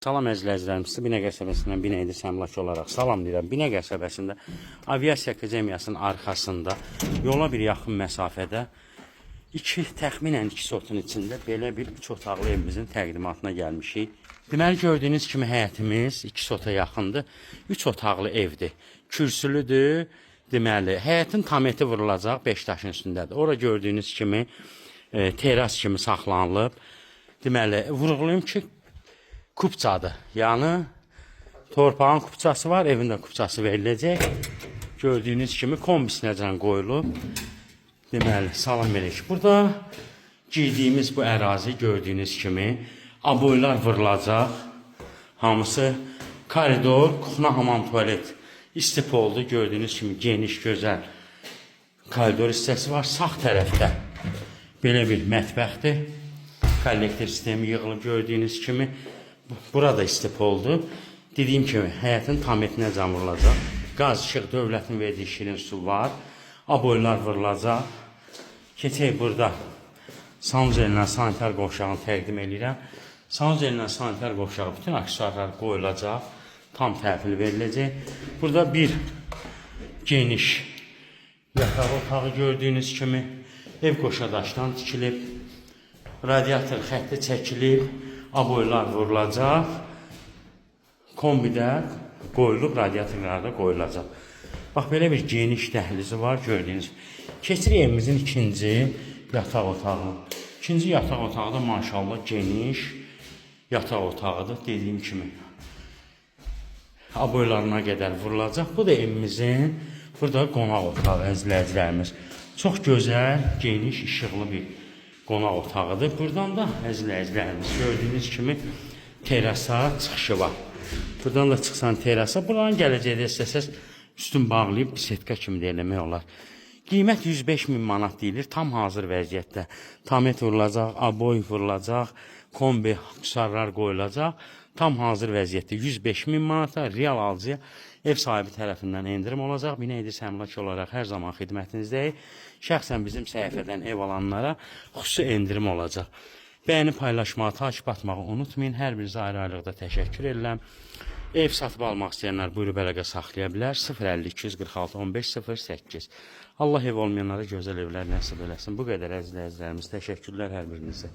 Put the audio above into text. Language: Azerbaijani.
Salam əzizlərimiz, Binə qəsəbəsindən Binə Edir Səmlak olaraq salam deyirəm. Binə qəsəbəsində Aviasiya Akademiyasının arxasında yola bir yaxın məsafədə təxminən 2 sotun içində belə bir 3 otaqlı evimizin təqdimatına gəlmişik. Deməli gördüyünüz kimi həyətimiz 2 sota yaxındır. 3 otaqlı evdir. Kürsülüdür. Deməli həyətin tam eti vurulacaq 5 daşın üstündədir. Ora gördüyünüz kimi teras kimi saxlanılıb. Deməli vurğulayım ki kupçadır. Yəni torpağın kupçası var, evin də kupçası veriləcək. Gördüyünüz kimi kombisinəcən qoyulub. Deməli salam verik. Burada girdiyimiz bu ərazi gördüyünüz kimi aboylar vurulacaq. Hamısı koridor, kuxna, hamam, tualet istif oldu. Gördüyünüz kimi geniş, gözəl koridor hissəsi var. Sağ tərəfdə belə bir mətbəxdir. Kollektor sistemi yığılıb gördüyünüz kimi. Burada istif oldu. Dediyim kimi həyətin tam etinə cam vurulacaq. Qaz, işıq, dövlətin verdiyi şirin su var. Aboylar vurulacaq. Keçək burada sanuzellə sanitar qovşağını təqdim edirəm. Sanuzellə sanitar qovşağı bütün aksesuarlar qoyulacaq. Tam təhvil veriləcək. Burada bir geniş yataq otağı gördüyünüz kimi ev qoşadaşdan tikilib. Radiator xətti çəkilib. Aboylar vurulacaq. Kombidə qoyulub, radiatorlarda qoyulacaq. Bax, belə bir geniş dəhlizi var, gördüyünüz. Keçirik evimizin ikinci yataq otağı. İkinci yataq otağı da maşallah geniş yataq otağıdır. Dediyim kimi aboylarına qədər vurulacaq. Bu da evimizin burada qonaq otağı əzizlərimiz. Çox gözəl, geniş, işıqlı bir qonaq otağıdır. Buradan da əzizlərimiz gördüyünüz kimi terasa çıxışı var. Buradan da çıxsan terasa, buranın gələcəkdə istəsəz üstün bağlayıb bisetka kimi də eləmək olar. Qiymət 105.000 manat deyilir. Tam hazır vəziyyətdə. Tamet vurulacaq, aboy vurulacaq, kombi aksesuarlar qoyulacaq. Tam hazır vəziyyətdə 105.000 manata real alıcıya ev sahibi tərəfindən endirim olacaq. Binə Edir Səmlak olaraq hər zaman xidmətinizdəyik. Şəxsən bizim səhifədən ev alanlara xüsusi endirim olacaq. Bəyəni paylaşmağı, takip atmağı unutmayın. Hər birinizə ayrı-ayrılıqda təşəkkür edirəm. Ev satıb almaq istəyənlər buyurub əlaqə saxlaya bilər. 050 246 15 08. Allah ev olmayanlara gözəl evlər nəsib eləsin. Bu qədər əzizlərimiz. Təşəkkürlər hər birinizə.